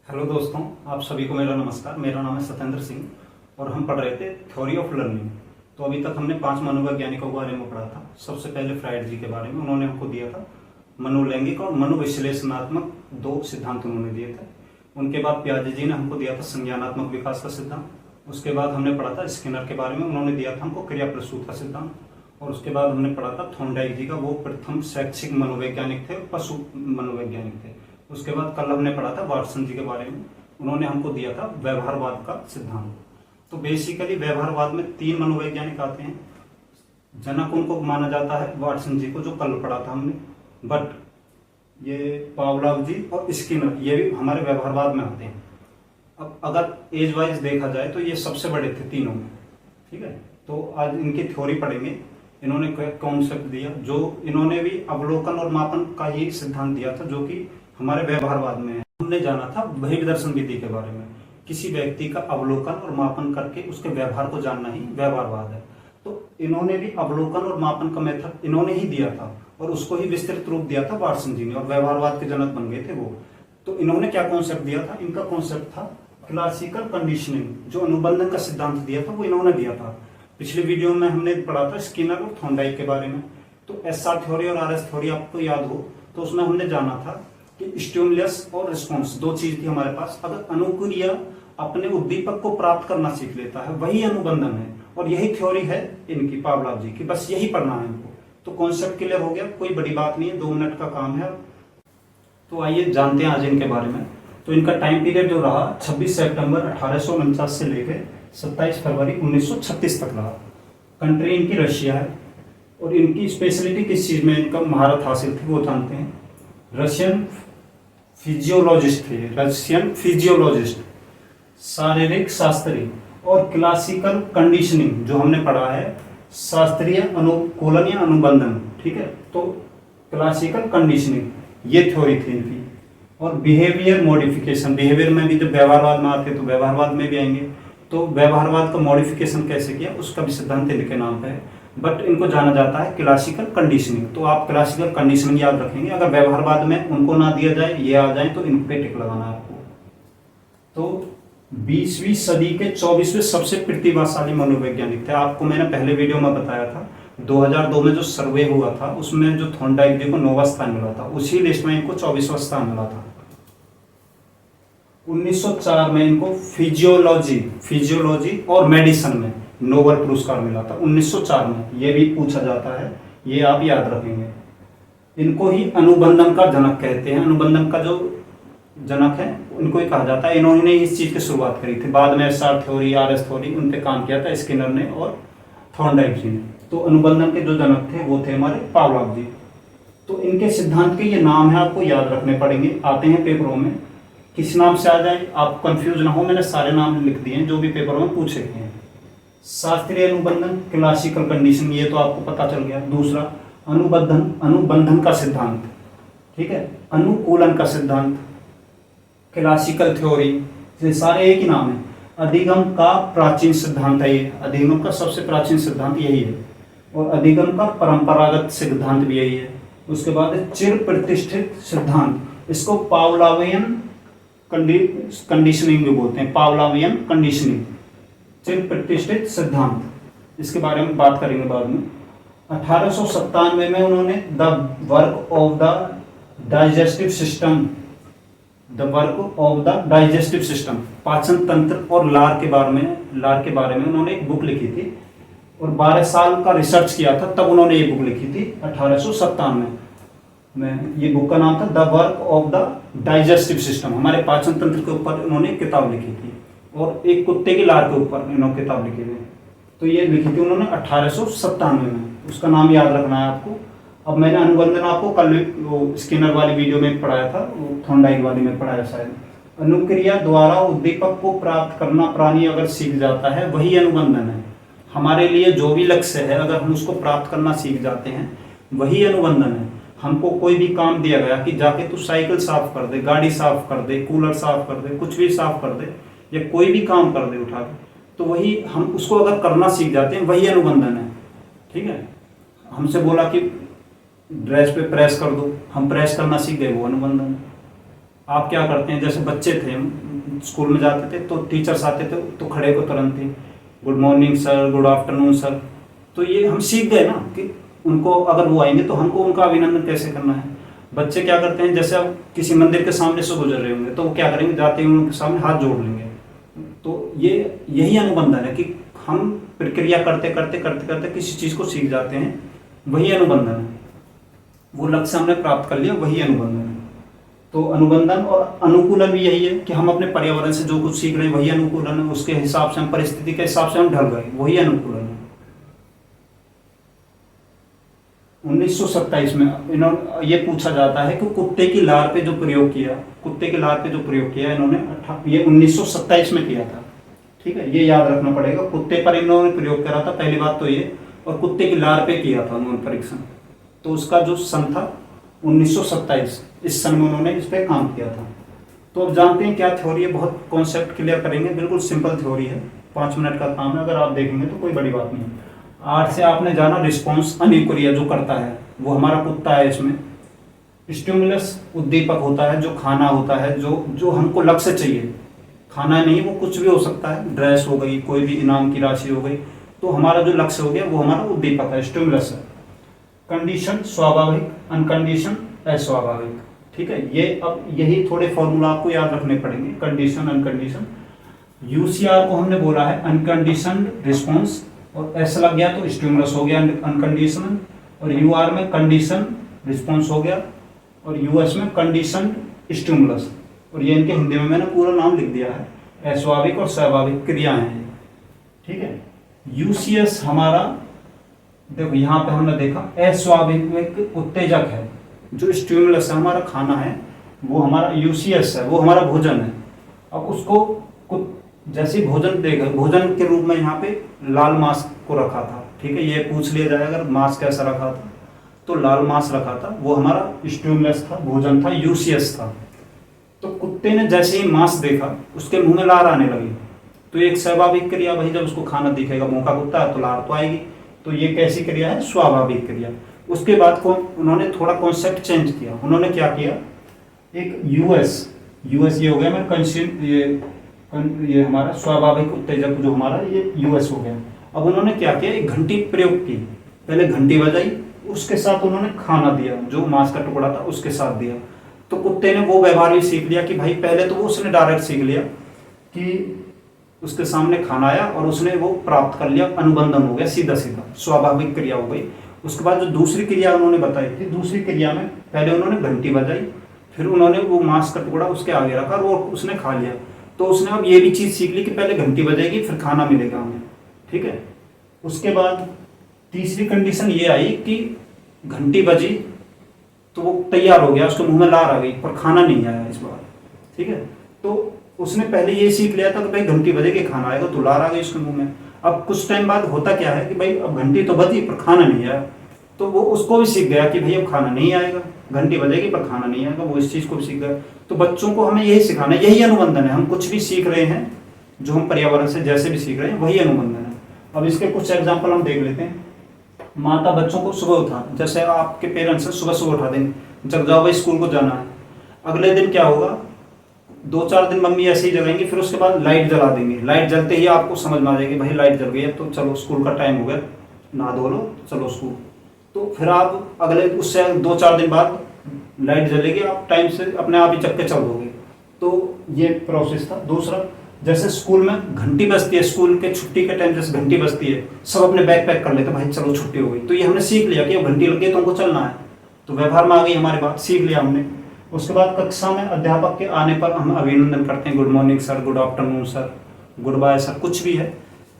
Hello दोस्तों, आप सभी को मेरा नमस्कार। मेरा नाम है सत्येंद्र सिंह और हम पढ़ रहे थे थ्योरी ऑफ लर्निंग। तो अभी तक हमने 5 मनोवैज्ञानिकों के बारे में पढ़ा था। सबसे पहले फ्राइड जी के बारे में उन्होंने हमको दिया था मनोलैंगिक और मनोविश्लेषणात्मक 2 सिद्धांत उन्होंने दिए थे। उनके बाद पियाजे जी ने हमको दिया था संज्ञानात्मक विकास का सिद्धांत। उसके बाद हमने पढ़ा था स्किनर के बारे में, उन्होंने दिया था हमको क्रिया प्रसूत का सिद्धांत। और उसके बाद हमने पढ़ा था थॉर्नडाइक जी का, वो प्रथम शैक्षिक मनोवैज्ञानिक थे, पशु मनोवैज्ञानिक थे। उसके बाद कल हमने पढ़ा था वाटसन जी के बारे में, उन्होंने हमको दिया था व्यवहारवाद का सिद्धांत। तो बेसिकली व्यवहारवाद में 3 मनोवैज्ञानिक आते हैं। जनक उनको माना जाता है वाटसन जी को, जो कल पढ़ा था हमने, बट ये पावलोव जी और स्किनर ये भी हमारे व्यवहारवाद में आते हैं। अब अगर एज वाइज देखा जाए तो ये सबसे बड़े थे तीनों में, ठीक है। तो आज इनकी थ्योरी पढ़ेंगे। इन्होंने कॉन्सेप्ट दिया, जो इन्होंने भी अवलोकन और मापन का ही सिद्धांत दिया था, जो कि हमारे व्यवहारवाद में है। हमने जाना था बहिर्दर्शन विधि के बारे में, किसी व्यक्ति का अवलोकन और मापन करके उसके व्यवहार को जानना ही व्यवहारवाद है। तो इन्होंने भी अवलोकन और मापन का मेथड इन्होंने ही दिया था और उसको ही विस्तृत रूप दिया था वाटसन जी ने, और व्यवहारवाद के जनक बन गए थे वो। तो इन्होंने क्या कॉन्सेप्ट दिया था? इनका कॉन्सेप्ट था क्लासिकल कंडीशनिंग। जो अनुबंधन का सिद्धांत दिया था वो इन्होंने दिया था। पिछले वीडियो में हमने पढ़ा था स्किनर और थॉर्नडाइक के बारे में। तो एसआर थ्योरी और आरएस थ्योरी आपको याद हो तो उसमें हमने जाना था कि स्टिमुलस और रिस्पॉन्स 2 चीज थी हमारे पास। अगर अनुक्रिया अपने उद्दीपक को प्राप्त करना सीख लेता है वही अनुबंधन है, और यही थ्योरी है इनकी पावलोव जी की। बस यही पढ़ना है इनको। तो कॉन्सेप्ट क्लियर हो गया, कोई बड़ी बात नहीं है, 2 मिनट का काम है। तो आइए जानते हैं आज इनके बारे में। तो इनका टाइम पीरियड जो रहा 26 सितंबर 1849 से लेकर 27 फरवरी 1936 तक रहा। कंट्री इनकी रशिया है, और इनकी स्पेशलिटी किस चीज में इनका महारत हासिल थी वो जानते हैं। रशियन फिजियोलॉजिस्ट थे, रशियन फिजियोलॉजिस्ट, शारीरिक शास्त्री और क्लासिकल कंडीशनिंग जो हमने पढ़ा है, शास्त्रीय अनुकूलन या अनुबंधन, ठीक है। तो क्लासिकल कंडीशनिंग ये थ्योरी थी इनकी। और बिहेवियर मॉडिफिकेशन, बिहेवियर में भी जब व्यवहारवाद में आते तो व्यवहारवाद में भी आएंगे। तो व्यवहारवाद का मॉडिफिकेशन कैसे किया उसका भी सिद्धांत इनके नाम पे है, बट इनको जाना जाता है क्लासिकल कंडीशनिंग। तो आप क्लासिकल कंडीशनिंग याद रखेंगे। अगर व्यवहारवाद में उनको ना दिया जाए, ये आ जाए, तो इन पे टिक लगाना है आपको। तो 20वीं सदी के 24वें सबसे प्रतिभाशाली मनोवैज्ञानिक थे। आपको मैंने पहले वीडियो में बताया था 2002 में जो सर्वे हुआ था उसमें जो थॉर्नडाइक जी को 9वां स्थान मिला था, उसी लिस्ट में इनको 24वां स्थान मिला था। 1904 में इनको फिजियोलॉजी और मेडिसिन में नोबेल पुरस्कार मिला था, 1904 में। ये भी पूछा जाता है, ये आप याद रखेंगे। इनको ही अनुबंधन का जनक कहते हैं। अनुबंधन का जो जनक है उनको ही कहा जाता है। इन्होंने इस चीज की शुरुआत करी थी। बाद में एसआर थ्योरी, आरएस थ्योरी, उन पे काम किया था स्किनर ने और थॉर्नडाइक जी ने। तो अनुबंधन के जो जनक थे वो थे हमारे पावलोव जी। तो इनके सिद्धांत के ये नाम है, आपको याद रखने पड़ेंगे, आते हैं पेपरों में। किस नाम से आ जाए आप कंफ्यूज ना हो, मैंने सारे नाम लिख दिए हैं जो भी पेपरों में पूछे गए हैं। शास्त्रीय अनुबंधन, क्लासिकल कंडीशन, ये तो आपको पता चल गया। दूसरा अनुबंधन का सिद्धांत, ठीक है। अनुकूलन का सिद्धांत, क्लासिकल थ्योरी, ये सारे एक ही नाम है। अधिगम का प्राचीन सिद्धांत है ये, अधिगम का सबसे प्राचीन सिद्धांत यही है। और अधिगम का परंपरागत सिद्धांत भी यही है। उसके बाद चिर प्रतिष्ठित सिद्धांत, इसको पावलोवियन कंडीशनिंग भी बोलते हैं। पावलोवियन कंडीशनिंग, चिर प्रतिष्ठित सिद्धांत, इसके बारे में बात करेंगे बाद में। 1897 में उन्होंने the work of the digestive system, पाचन तंत्र और लार के बारे में उन्होंने एक बुक लिखी थी, और 12 साल का रिसर्च किया था, तब उन्होंने ये बुक लिखी थी 1897 में। ये बुक का नाम था the work of the digestive system. हमारे पाचन तंत्र के ऊपर उन्होंने किताब लिखी थी, और एक कुत्ते की लार के ऊपर इन्होंने किताब लिखी थी। तो ये लिखी थी उन्होंने 1897 में। उसका नाम याद रखना है आपको। अब मैंने अनुबंधन आपको कल वो स्किनर वाली वीडियो में पढ़ाया था, वो थॉर्नडाइक वाली में पढ़ाया शायद। अनुक्रिया द्वारा उद्दीपक को प्राप्त करना प्राणी अगर सीख जाता है वही अनुबंधन है। हमारे लिए जो भी लक्ष्य है अगर हम उसको प्राप्त करना सीख जाते हैं वही अनुबंधन है। हमको कोई भी काम दिया गया कि जाके तू साइकिल साफ कर दे, गाड़ी साफ कर दे, कूलर साफ कर दे, कुछ भी साफ कर दे, या कोई भी काम कर दे उठा के, तो वही हम उसको अगर करना सीख जाते हैं वही अनुबंधन है, ठीक है। हमसे बोला कि ड्रेस पे प्रेस कर दो, हम प्रेस करना सीख गए, वो अनुबंधन है। आप क्या करते हैं, जैसे बच्चे थे, हम स्कूल में जाते थे तो टीचर्स आते थे तो खड़े को तुरंत ही good morning sir, good afternoon sir. तो ये हम सीख गए ना कि उनको अगर वो आएंगे तो हमको उनका अभिनंदन कैसे करना है। बच्चे क्या करते हैं, जैसे अब किसी मंदिर के सामने से गुजर रहे होंगे तो वो क्या करेंगे, जाते ही उनके सामने हाथ जोड़ लेंगे। तो ये यही अनुबंधन है कि हम प्रक्रिया करते करते करते करते किसी चीज़ को सीख जाते हैं, वही अनुबंधन है। वो लक्ष्य हमने प्राप्त कर लिया, वही अनुबंधन है। तो अनुबंधन और अनुकूलन भी यही है कि हम अपने पर्यावरण से जो कुछ सीख रहे हैं वही अनुकूलन है, उसके हिसाब से हम, परिस्थिति के हिसाब से हम ढल गए, वही अनुकूलन है। 1927 में इन्होंने ये पूछा जाता है कि कुत्ते की लार पे जो प्रयोग किया, कुत्ते की लार पे जो प्रयोग किया इन्होंने ये 1927 में किया था। ठीक है, ये याद रखना पड़ेगा, कुत्ते पर इन्होंने प्रयोग करा था पहली बात तो ये, और कुत्ते की लार पे किया था उन्होंने परीक्षण। तो उसका जो सन था 1927, इस सन में उन्होंने इस पर काम किया था। तो अब जानते हैं क्या थ्योरी है, बहुत कॉन्सेप्ट क्लियर करेंगे, बिल्कुल सिंपल थ्योरी है, 5 मिनट का काम है, अगर आप देखेंगे तो कोई बड़ी बात नहीं है। आर से आपने जाना रिस्पॉन्स, अनिक्रिया जो करता है वो हमारा कुत्ता है। इसमें स्टिमुलस उद्दीपक होता है, जो खाना होता है, जो हमको लक्ष्य चाहिए, खाना नहीं वो कुछ भी हो सकता है, ड्रेस हो गई, कोई भी इनाम की राशि हो गई, तो हमारा जो लक्ष्य हो गया वो हमारा उद्दीपक है, स्टिमुलस है। कंडीशन स्वाभाविक, अनकंडीशन अस्वाभाविक। ठीक है, ये अब यही थोड़े फॉर्मूला आपको याद रखने पड़ेंगे, कंडीशन अनकंडीशन। यूसीआर को हमने बोला है अनकंडीशन रिस्पॉन्स, और एस लग गया तो स्टिमुलस हो गया अनकंडीशनल, और यूआर में कंडीशन रिस्पॉन्स हो गया, और यूएस में कंडीशन स्टिमुलस। और ये इनके हिंदी में मैंने पूरा नाम लिख दिया है, अस्वाभाविक और स्वाभाविक क्रियाएं हैं। ठीक है, यूसीएस हमारा, देखो यहाँ पे हमने देखा अस्वाभाविक उत्तेजक है, जो स्टिमुलस है हमारा खाना है, वो हमारा यूसीएस है, वो हमारा भोजन है। अब उसको जैसे भोजन देगा, भोजन के रूप में यहाँ पे लाल मांस को रखा था। ठीक है, ये पूछ लिया जाए अगर मांस कैसा रखा था, तो लाल मांस रखा था, वो हमारा स्टिमुलस था, भोजन था, यूसीएस था। तो कुत्ते ने जैसे ही मांस देखा उसके मुंह में लार आने लगी, तो एक स्वाभाविक क्रिया, वही जब उसको खाना दिखेगा, मुंह का कुत्ता है तो लार तो आएगी, तो ये कैसी क्रिया है, स्वाभाविक क्रिया। उसके बाद उन्होंने थोड़ा कॉन्सेप्ट चेंज किया, उन्होंने क्या किया, एक यूएस ये हो गया मेरा कंसीम, ये हमारा स्वाभाविक उत्तेजक जो हमारा ये यूएस हो गया। अब उन्होंने क्या किया, एक घंटी प्रयोग की, पहले घंटी बजाई, उसके साथ उन्होंने खाना दिया, जो मांस का टुकड़ा था उसके साथ दिया। तो कुत्ते ने वो व्यवहार भी सीख लिया कि भाई, पहले तो वो उसने डायरेक्ट सीख लिया कि उसके सामने खाना आया और उसने वो प्राप्त कर लिया, अनुबंधन हो गया, सीधा सीधा स्वाभाविक क्रिया हो गई। उसके बाद जो दूसरी क्रिया उन्होंने बताई थी, दूसरी क्रिया में पहले उन्होंने घंटी बजाई, फिर उन्होंने वो मांस का टुकड़ा उसके आगे रखा और वो उसने खा लिया। तो उसने अब ये भी चीज सीख ली कि पहले घंटी बजेगी फिर खाना मिलेगा हमें। ठीक है, उसके बाद तीसरी कंडीशन ये आई कि घंटी बजी तो वो तैयार हो गया, उसके मुंह में लार आ गई, पर खाना नहीं आया इस बार। ठीक है, तो उसने पहले ये सीख लिया था कि भाई घंटी बजेगी खाना आएगा, तो लार आ गई उसके मुंह में। अब कुछ टाइम बाद होता क्या है कि भाई अब घंटी तो बजी पर खाना नहीं आया, तो वो उसको भी सीख गया कि भाई अब खाना नहीं आएगा, घंटी बजेगी पर खाना नहीं आएगा, वो इस चीज को भी सीख गया। तो बच्चों को हमें यही सिखाना है, यही अनुबंधन है। हम कुछ भी सीख रहे हैं, जो हम पर्यावरण से जैसे भी सीख रहे हैं, वही अनुबंधन है। अब इसके कुछ एग्जाम्पल हम देख लेते हैं। माता बच्चों को सुबह उठा, जैसे आपके पेरेंट्स हैं, सुबह सुबह उठा देंगे, जग जाओ भाई स्कूल को जाना है। अगले दिन क्या होगा, 2-4 दिन मम्मी ऐसे ही जगाएंगी, फिर उसके बाद लाइट जला देंगे। लाइट जलते ही आपको समझ में आ जाएगी भाई लाइट जल गई है, तो चलो स्कूल का टाइम हो गया, नहा धो लो, चलो स्कूल। तो फिर आप अगले उससे 2-4 दिन बाद लाइट जलेगी, आप टाइम से अपने आप ही चक्के चल दोगे। तो ये प्रोसेस था। दूसरा, जैसे स्कूल में घंटी बजती है, स्कूल के छुट्टी के टाइम जैसे घंटी बजती है, सब अपने बैग पैक कर लेते, भाई चलो छुट्टी हो गई। तो ये हमने सीख लिया कि अब घंटी लग गई तो हमको चलना है, तो व्यवहार में आ गई हमारी बात, सीख लिया हमने। उसके बाद कक्षा में अध्यापक के आने पर हम अभिनंदन करते हैं, good morning sir, good afternoon sir, goodbye sir, कुछ भी है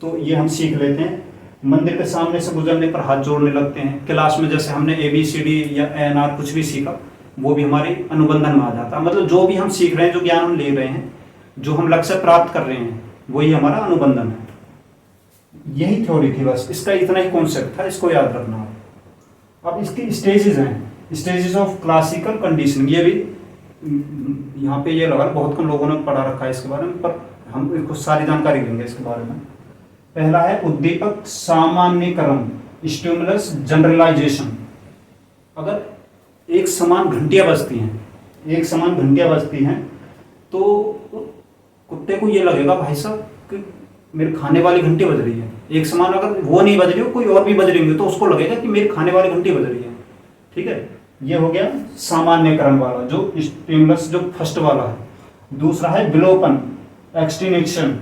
तो ये हम सीख लेते हैं। मंदिर के सामने से गुजरने पर हाथ जोड़ने लगते हैं। क्लास में जैसे हमने ABCD या ANR कुछ भी सीखा, वो भी हमारे अनुबंधन में आ जाता है। मतलब जो भी हम सीख रहे हैं, जो ज्ञान हम ले रहे हैं, जो हम लक्ष्य प्राप्त कर रहे हैं, वही हमारा अनुबंधन है। यही थ्योरी थी, बस इसका इतना ही कॉन्सेप्ट था, इसको याद रखना है। अब इसकी स्टेजेस हैं, स्टेजेस ऑफ क्लासिकल कंडीशनिंग। ये भी यहाँ पे ये लगा, बहुत कम लोगों ने पढ़ा रखा है इसके बारे में, पर हम इसको सारी जानकारी लेंगे इसके बारे में। पहला है उद्दीपक सामान्यकरण, स्टिमुलस जनरलाइजेशन। अगर एक समान घंटियां बजती हैं, एक समान घंटियां बजती हैं तो कुत्ते को ये लगेगा भाई साहब कि मेरे खाने वाली घंटी बज रही है। एक समान अगर वो नहीं बज रही हो, कोई और भी बज रही होंगी, तो उसको लगेगा कि मेरी खाने वाली घंटी बज रही है। ठीक है, ये हो गया सामान्य क्रम वाला, जो स्टिमुलस जो फर्स्ट वाला है। दूसरा है विलोपन, एक्सटिंक्शन,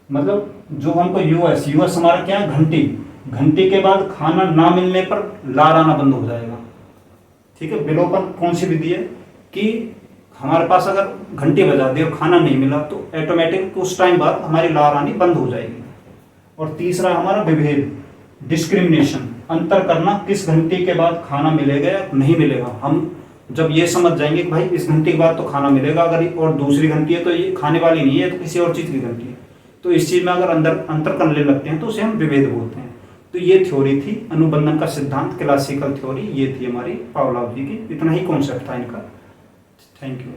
मतलब जो हमको यूएस हमारा क्या है, घंटी, घंटी के बाद खाना ना मिलने पर लार आना बंद हो जाएगा। ठीक है, विलोपन कौन सी विधि है कि हमारे पास अगर घंटी बजा दी और खाना नहीं मिला तो ऑटोमेटिक उस टाइम बाद हमारी लार आनी बंद हो जाएगी। और तीसरा हमारा विभेद, डिस्क्रिमिनेशन, अंतर करना, किस घंटी के बाद खाना मिलेगा या नहीं मिलेगा। हम जब ये समझ जाएंगे कि भाई इस घंटी के बाद तो खाना मिलेगा, अगर और दूसरी घंटी है तो ये खाने वाली नहीं है, तो किसी और चीज़ की घंटी है, तो इस चीज़ में अगर अंतर करने लगते हैं तो उसे हम विभेद बोलते हैं। तो ये थ्योरी थी अनुबंधन का सिद्धांत, क्लासिकल थ्योरी, ये थी हमारी पावलोव जी की। इतना ही कॉन्सेप्ट था इनका। Thank you.